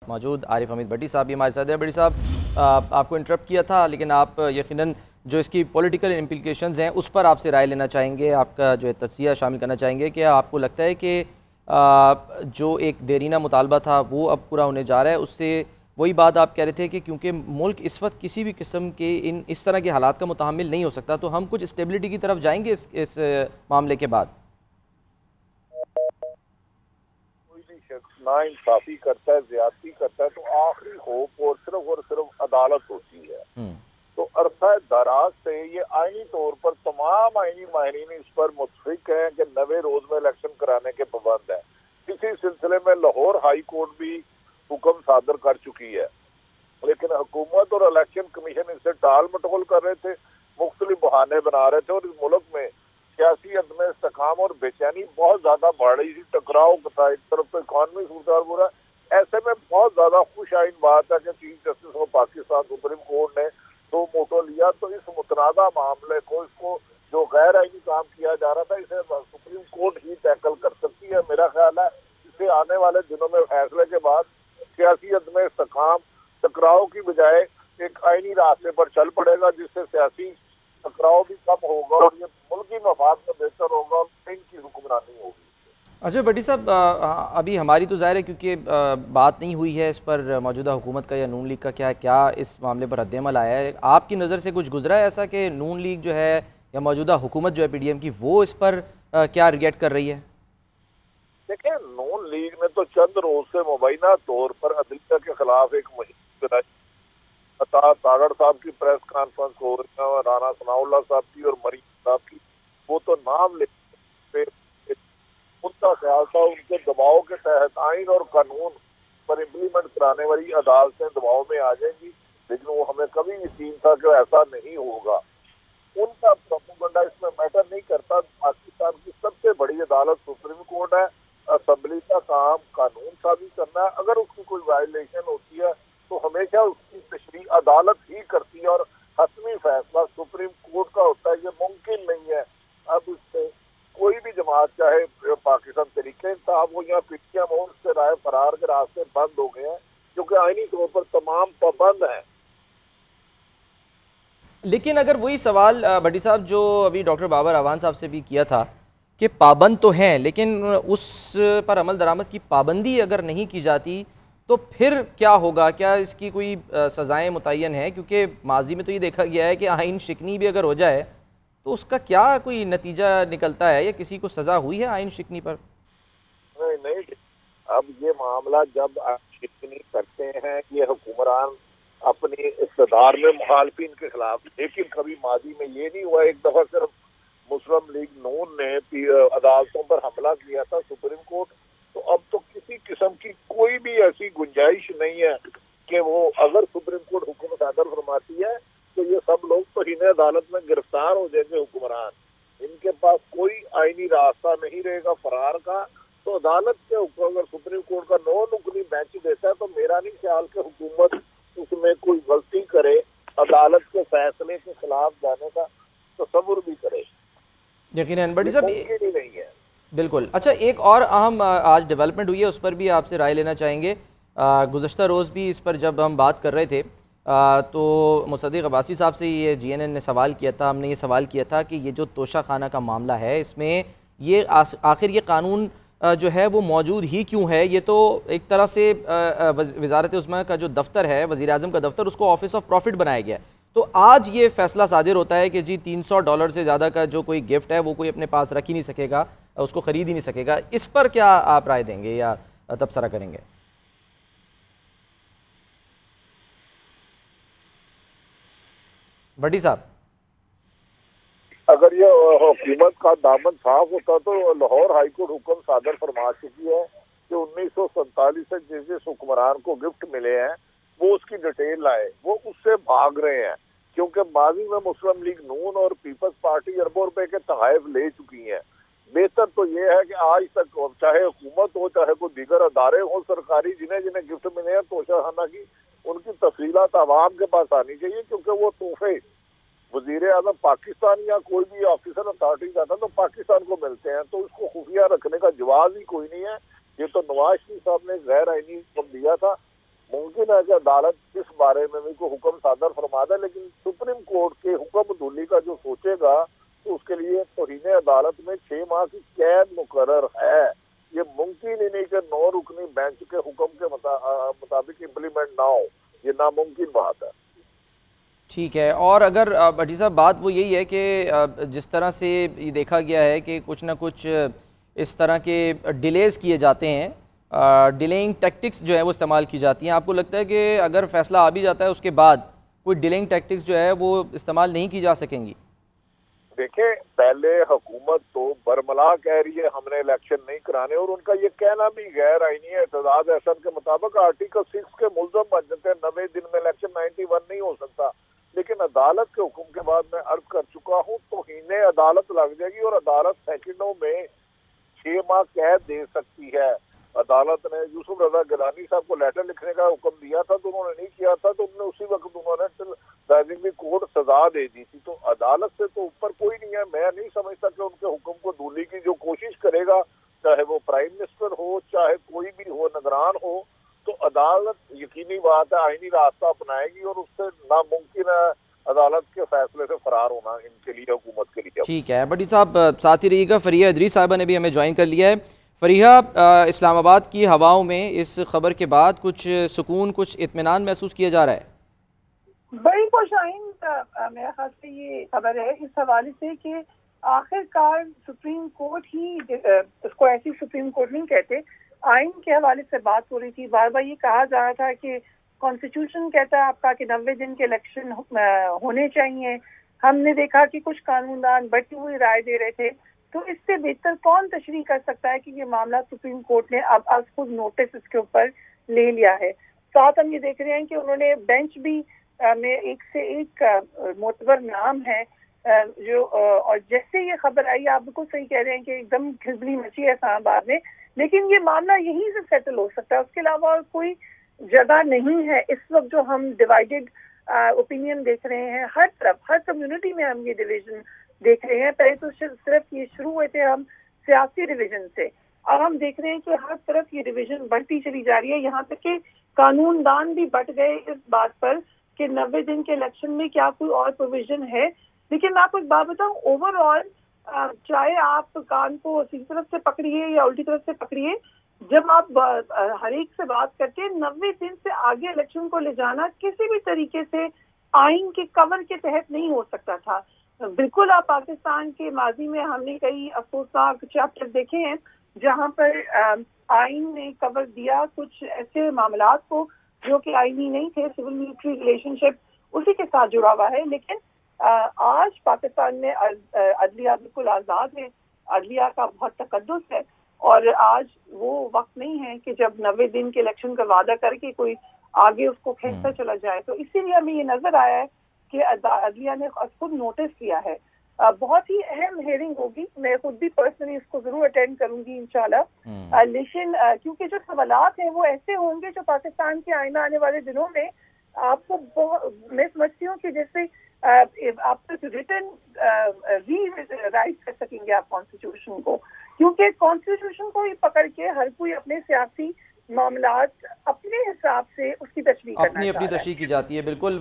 موجود عارف حمید بٹی صاحب بھی ہمارے ساتھ ہیں۔ بٹی صاحب، آپ کو انٹرپٹ کیا تھا، لیکن آپ یقیناً جو اس کی پولیٹیکل امپلیکیشنز ہیں اس پر آپ سے رائے لینا چاہیں گے، آپ کا جو ہے تجزیہ شامل کرنا چاہیں گے کہ آپ کو لگتا ہے کہ جو ایک دیرینہ مطالبہ تھا وہ اب پورا ہونے جا رہا ہے؟ اس سے وہی بات آپ کہہ رہے تھے کہ کیونکہ ملک اس وقت کسی بھی قسم کے اس طرح کے حالات کا متحمل نہیں ہو سکتا، تو ہم کچھ اسٹیبلٹی کی طرف جائیں گے اس معاملے کے بعد؟ کوئی بھی شخص نا انصافی کرتا ہے، زیادتی کرتا ہے، تو آخری ہوپ اور صرف عدالت ہوتی ہے۔ تو عرصہ دراز سے یہ آئینی طور پر تمام آئینی ماہرین اس پر متفق ہیں کہ 90 روز میں الیکشن کرانے کے پابند ہے۔ اسی سلسلے میں لاہور ہائی کورٹ بھی حکم صادر کر چکی ہے، لیکن حکومت اور الیکشن کمیشن اس سے ٹال مٹول کر رہے تھے، مختلف بہانے بنا رہے تھے، اور اس ملک میں سیاسی عدم استحکام اور بے چینی بہت زیادہ بڑھ رہی تھی۔ ٹکراؤ کا ایک طرف تو اکانومی صورتحال برا، ایسے میں بہت زیادہ خوش آئین بات ہے کہ chief justice of Pakistan supreme court نے دو موٹو لیا، تو اس متنازع معاملے کو، اس کو جو غیر آئینی کام کیا جا رہا تھا، اسے سپریم کورٹ ہی ٹیکل کر سکتی ہے۔ میرا خیال ہے اسے آنے والے دنوں میں فیصلے کے بعد سیاسی عدم استحکام ٹکراؤ کی بجائے ایک آئینی راستے پر چل پڑے گا، جس سے سیاسی ٹکراؤ بھی کم ہوگا اور یہ ملکی مفاد میں بہتر ہوگا اور ان کی حکمرانی ہوگی۔ اچھا بٹی صاحب، ابھی ہماری تو ظاہر ہے کیونکہ بات نہیں ہوئی ہے اس پر موجودہ حکومت کا یا نون لیگ کا کیا اس معاملے پر رد عمل آیا ہے؟ آپ کی نظر سے کچھ گزرا ہے ایسا کہ نون لیگ جو ہے یا موجودہ حکومت جو ہے پی ڈی ایم کی، وہ اس پر کیا ریئیکٹ کر رہی ہے؟ دیکھیں، نون لیگ نے تو چند روز سے مبینہ طور پر عدلیہ کے خلاف ایک مہم چلائی۔ عطا تاگڑ صاحب کی پریس کانفرنس ہو رہی ہے، رانا ثناء اللہ صاحب کی اور مریم صاحب کی، وہ تو نام لے ان کا خیال تھا ان کے دباؤ کے تحت آئین اور قانون پر امپلیمنٹ کرانے والی عدالتیں دباؤ میں آ جائیں گی، لیکن وہ ہمیں کبھی یقین تھا کہ ایسا نہیں ہوگا۔ ان کا پروپیگنڈا اس میں میٹر نہیں کرتا۔ پاکستان کی سب سے بڑی عدالت سپریم کورٹ ہے، اسمبلی کا کام قانون سازی کرنا ہے، اگر اس کی کوئی وائلیشن ہوتی ہے تو ہمیشہ اس کی تشریح عدالت ہی کرتی ہے اور حتمی فیصلہ سپریم کورٹ کا ہوتا ہے۔ یہ ممکن نہیں ہے اب اس سے کوئی بھی جماعت، چاہے پاکستان تحریک انصاف ہو یا پی ٹی ایم ہو، اس سے رائے فرار کے راستے بند ہو گئے ہیں، کیونکہ آئینی طور پر تمام پابند ہیں۔ لیکن اگر وہی سوال بھٹی صاحب جو ابھی ڈاکٹر بابر اعوان صاحب سے بھی کیا تھا کہ پابند تو ہیں لیکن اس پر عمل درآمد کی پابندی اگر نہیں کی جاتی تو پھر کیا ہوگا؟ کیا اس کی کوئی سزائیں متعین ہیں؟ کیونکہ ماضی میں تو یہ دیکھا گیا ہے کہ آئین شکنی بھی اگر ہو جائے تو اس کا کیا کوئی نتیجہ نکلتا ہے، یا کسی کو سزا ہوئی ہے آئین شکنی پر؟ نہیں، اب یہ معاملہ جب شکنی کرتے ہیں یہ حکمران اپنی اقتدار میں مخالفین کے خلاف، لیکن کبھی ماضی میں یہ نہیں ہوا۔ ایک دفعہ صرف مسلم لیگ نون نے عدالتوں پر حملہ کیا تھا سپریم کورٹ، تو اب تو کسی قسم کی کوئی بھی ایسی گنجائش نہیں ہے کہ وہ اگر سپریم کورٹ حکم صادر فرماتی ہے تو یہ سب لوگ تو ہی عدالت میں گرفتار ہو جائیں گے حکمران۔ ان کے پاس کوئی آئینی راستہ نہیں رہے گا فرار کا۔ تو عدالت کے حکم اگر سپریم کورٹ کا 9 رکنی بینچ دیتا ہے تو میرا نہیں خیال کہ حکومت اس میں کوئی غلطی کرے، عدالت کے فیصلے کے خلاف جانے کا تصور بھی کرے۔ یقیناً بٹی صاحب ممکن ہی نہیں ہے۔ بالکل۔ اچھا، ایک اور اہم آج ڈیولپمنٹ ہوئی ہے، اس پر بھی آپ سے رائے لینا چاہیں گے۔ گزشتہ روز بھی اس پر جب ہم بات کر رہے تھے تو مصدق عباسی صاحب سے یہ جی این این نے سوال کیا تھا، ہم نے یہ سوال کیا تھا کہ یہ جو توشہ خانہ کا معاملہ ہے، اس میں یہ آخر یہ قانون جو ہے وہ موجود ہی کیوں ہے؟ یہ تو ایک طرح سے وزارت عظمیٰ کا جو دفتر ہے، وزیر اعظم کا دفتر، اس کو آفس آف پروفٹ بنایا گیا ہے۔ تو آج یہ فیصلہ صادر ہوتا ہے کہ جی $300 سے زیادہ کا جو کوئی گفٹ ہے وہ کوئی اپنے پاس رکھ ہی نہیں سکے گا، اس کو خرید ہی نہیں سکے گا۔ اس پر کیا آپ رائے دیں گے یا تبصرہ کریں گے؟ بھٹی صاحب، اگر یہ حکومت کا دامن صاف ہوتا تو لاہور ہائی کورٹ حکم صادر فرما چکی ہے کہ 1947 سے جس حکمران کو گفٹ ملے ہیں وہ اس کی ڈیٹیل لائے۔ وہ اس سے بھاگ رہے ہیں کیونکہ ماضی میں مسلم لیگ نون اور پیپلز پارٹی اربوں روپے کے تحائف لے چکی ہیں۔ بہتر تو یہ ہے کہ آج تک چاہے حکومت ہو چاہے کوئی دیگر ادارے ہوں سرکاری، جنہیں جنہیں گفٹ ملے ہیں توشہ خانہ کی، ان کی تفصیلات عوام کے پاس آنی چاہیے، کیونکہ وہ تحفے وزیر اعظم پاکستان یا کوئی بھی آفیسر اتھارٹی جاتا تو پاکستان کو ملتے ہیں، تو اس کو خفیہ رکھنے کا جواز ہی کوئی نہیں ہے۔ یہ تو نواز شریف صاحب نے غیر آئینی حکم دیا تھا ممکن ہے کہ عدالت اس بارے میں بھی کوئی حکم صادر فرما دے، لیکن سپریم کورٹ کے حکم دھولی کا جو سوچے گا تو اس کے لیے توہین عدالت میں 6 ماہ کی قید مقرر ہے۔ یہ ممکن ہی نہیں کہ 9 رکنی بینچ کے حکم کے مطابق امپلیمنٹ نہ ہو، یہ ناممکن بات ہے۔ ٹھیک ہے، اور اگر بھٹی صاحب بات وہ یہی ہے کہ جس طرح سے یہ دیکھا گیا ہے کہ کچھ نہ کچھ اس طرح کے ڈیلیز کیے جاتے ہیں، ڈیلینگ ٹیکٹکس جو ہے وہ استعمال کی جاتی ہیں، آپ کو لگتا ہے کہ اگر فیصلہ آ بھی جاتا ہے اس کے بعد کوئی ڈیلینگ ٹیکٹکس جو ہے وہ استعمال نہیں کی جا سکیں گی؟ دیکھیں، پہلے حکومت تو برملا کہہ رہی ہے ہم نے الیکشن نہیں کرانے، اور ان کا یہ کہنا بھی غیر آئینی ہے۔ اعتزاز احسن کے مطابق آرٹیکل 6 کے ملزم بن جاتے ہیں، 90 دن میں الیکشن 91 نہیں ہو سکتا۔ لیکن عدالت کے حکم کے بعد میں عرض کر چکا ہوں توہین عدالت لگ جائے گی، اور عدالت سیکنڈوں میں 6 ماہ قید دے سکتی ہے۔ عدالت نے یوسف رضا گیلانی صاحب کو لیٹر لکھنے کا حکم دیا تھا تو انہوں نے نہیں کیا تھا، تو انہوں نے اسی وقت رائزنگ کورٹ سزا دے دی تھی۔ تو عدالت سے تو اوپر کوئی نہیں ہے۔ میں نہیں سمجھتا کہ ان کے حکم کو دھولی کی جو کوشش کرے گا، چاہے وہ پرائم منسٹر ہو چاہے کوئی بھی ہو، نگران ہو، تو عدالت یقینی بات ہے آئینی راستہ اپنائے گی، اور اس سے ناممکن ہے عدالت کے فیصلے سے فرار ہونا ان کے لیے، حکومت کے لیے۔ ٹھیک ہے بھٹی صاحب، ساتھ ہی رہیے گا۔ فریحہ ادریس صاحبہ نے بھی ہمیں جوائن کر لیا ہے۔ فریحہ، اسلام آباد کی ہواؤں میں اس خبر کے بعد کچھ سکون، کچھ اطمینان محسوس کیا جا رہا ہے؟ بڑی خوشائن میرے خیال سے یہ خبر ہے اس حوالے سے کہ آخر کار سپریم کورٹ ہی، اس کو ایسی سپریم کورٹ نہیں کہتے، آئین کے حوالے سے بات ہو رہی تھی۔ بار بار یہ کہا جا رہا تھا کہ کانسٹیٹیوشن کہتا ہے آپ کا کہ 90 دن کے الیکشن ہونے چاہیے۔ ہم نے دیکھا کہ کچھ قانون دان بٹی ہوئی رائے دے رہے تھے، تو اس سے بہتر کون تشریح کر سکتا ہے کہ یہ معاملہ سپریم کورٹ نے اب از خود نوٹس اس کے اوپر لے لیا ہے۔ ساتھ ہم یہ دیکھ رہے ہیں کہ انہوں نے بینچ بھی میں ایک سے ایک معتبر نام ہے جو، اور جیسے یہ خبر آئی آپ بالکل صحیح کہہ رہے ہیں کہ ایک دم کھلبلی مچی ہے اسلام آباد میں، لیکن یہ معاملہ یہیں سے سیٹل ہو سکتا ہے، اس کے علاوہ اور کوئی جگہ نہیں ہے۔ اس وقت جو ہم ڈیوائیڈڈ اوپینین دیکھ رہے ہیں ہر طرف، ہر کمیونٹی میں ہم یہ ڈویژن دیکھ رہے ہیں۔ پہلے تو صرف یہ شروع ہوئے تھے ہم سیاسی ڈویژن سے، اب ہم دیکھ رہے ہیں کہ ہر طرف یہ ڈویژن بڑھتی چلی جا رہی ہے، یہاں تک کہ قانون دان بھی بٹ گئے اس بات پر کہ 90 دن کے الیکشن میں کیا کوئی اور پروویژن ہے۔ لیکن میں آپ کو ایک بات بتاؤں، اوور آل چاہے آپ کان کو سیدھی طرف سے پکڑیے یا الٹی طرف سے پکڑیے، جب آپ ہر ایک سے بات کرتے 90 دن سے آگے الیکشن کو لے جانا کسی بھی طریقے سے آئین کے کور کے تحت نہیں ہو سکتا تھا۔ بالکل آپ پاکستان کے ماضی میں ہم نے کئی افسوسناک چیپٹر دیکھے ہیں جہاں پر آئین نے کور دیا کچھ ایسے معاملات کو جو کہ آئینی نہیں تھے، سول ملٹری ریلیشن شپ اسی کے ساتھ جڑا ہوا ہے۔ لیکن آج پاکستان میں عدلیہ بالکل آزاد ہے، عدلیہ کا بہت تقدس ہے، اور آج وہ وقت نہیں ہے کہ جب 90 دن کے الیکشن کا وعدہ کر کے کوئی آگے اس کو کھینچتا چلا جائے۔ تو اسی لیے ہمیں یہ نظر آیا ہے کہ عدلیہ نے خود نوٹس لیا ہے۔ بہت ہی اہم ہیئرنگ ہوگی، میں خود بھی پرسنلی اس کو ضرور اٹینڈ کروں گی انشاءاللہ، لیکن کیونکہ جو سوالات ہیں وہ ایسے ہوں گے جو پاکستان کے آئندہ آنے والے دنوں میں آپ کو میں سمجھتی ہوں کہ جیسے آپ ریٹن ری رائٹ کر سکیں گے آپ کانسٹیٹیوشن کو، کیونکہ کانسٹیٹیوشن کو ہی پکڑ کے ہر کوئی اپنے سیاسی معاملات اپنے حساب سے اس کی تشریح کرنا اپنی تشریح کی جاتی ہے۔ بالکل